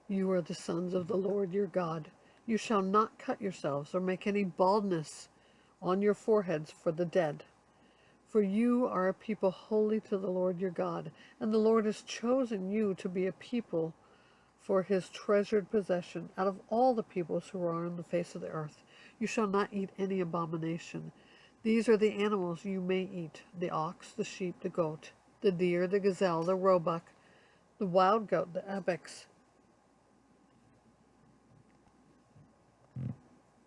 You are the sons of the Lord your God. You shall not cut yourselves or make any baldness on your foreheads for the dead. For you are a people holy to the Lord your God, and the Lord has chosen you to be a people for his treasured possession out of all the peoples who are on the face of the earth. You shall not eat any abomination. These are the animals you may eat: the ox, the sheep, the goat, the deer, the gazelle, the roebuck, the wild goat, the ibex,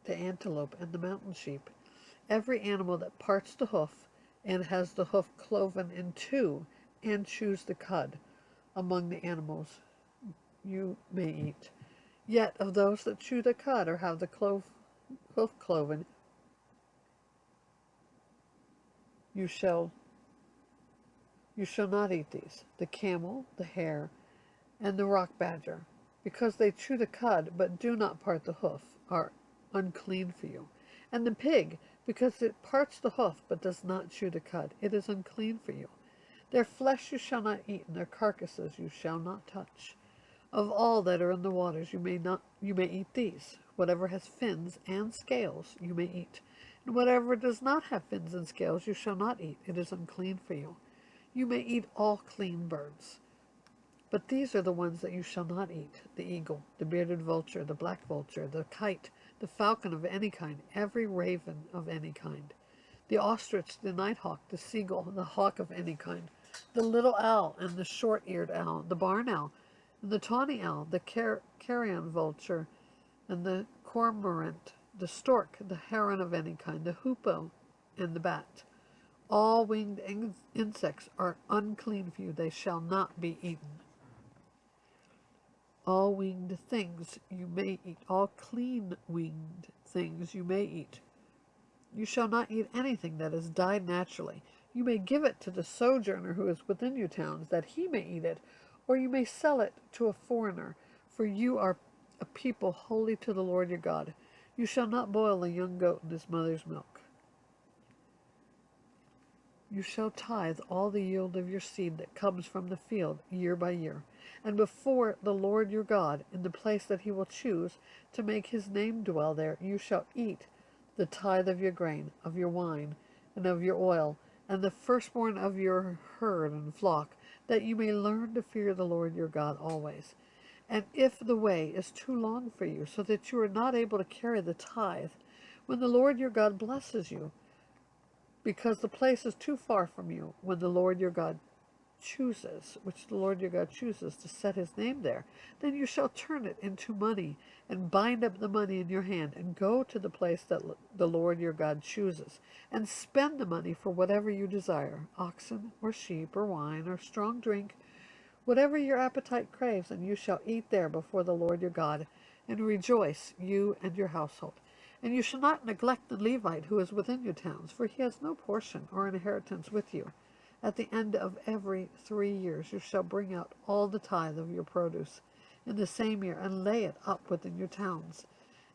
the antelope, and the mountain sheep. Every animal that parts the hoof and has the hoof cloven in two and chews the cud among the animals you may eat. Yet of those that chew the cud or have the hoof cloven, you shall not eat these: the camel, the hare, and the rock badger, because they chew the cud but do not part the hoof, are unclean for you. And the pig, because it parts the hoof but does not chew the cud, it is unclean for you. Their flesh you shall not eat, and their carcasses you shall not touch. Of all that are in the waters you may eat these. Whatever has fins and scales you may eat, and whatever does not have fins and scales you shall not eat. It is unclean for you. You may eat all clean birds. But these are the ones that you shall not eat: the eagle, the bearded vulture, the black vulture, the kite, the falcon of any kind, every raven of any kind, the ostrich, the nighthawk, the seagull, the hawk of any kind, the little owl and the short-eared owl, the barn owl and the tawny owl, the carrion vulture and the cormorant, the stork, the heron of any kind, the hoopoe and the bat. All winged insects are unclean for you. They shall not be eaten. All winged things you may eat. All clean winged things you may eat. You shall not eat anything that has died naturally. You may give it to the sojourner who is within your towns, that he may eat it, or you may sell it to a foreigner, for you are a people holy to the Lord your God. You shall not boil a young goat in his mother's milk. You shall tithe all the yield of your seed that comes from the field year by year, and before the Lord your God, in the place that he will choose to make his name dwell there, you shall eat the tithe of your grain, of your wine, and of your oil, and the firstborn of your herd and flock, that you may learn to fear the Lord your God always. And if the way is too long for you, so that you are not able to carry the tithe, when the Lord your God blesses you, because the place is too far from you, when the Lord your God chooses, which the Lord your God chooses to set his name there, then you shall turn it into money, and bind up the money in your hand, and go to the place that the Lord your God chooses, and spend the money for whatever you desire: oxen, or sheep, or wine, or strong drink, whatever your appetite craves, and you shall eat there before the Lord your God, and rejoice, you and your household. And you shall not neglect the Levite who is within your towns, for he has no portion or inheritance with you. At the end of every 3 years you shall bring out all the tithe of your produce in the same year, and lay it up within your towns.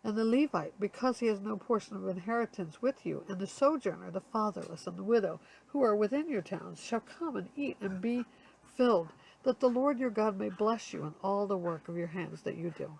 And the Levite, because he has no portion of inheritance with you, and the sojourner, the fatherless, and the widow, who are within your towns, shall come and eat and be filled, that the Lord your God may bless you in all the work of your hands that you do.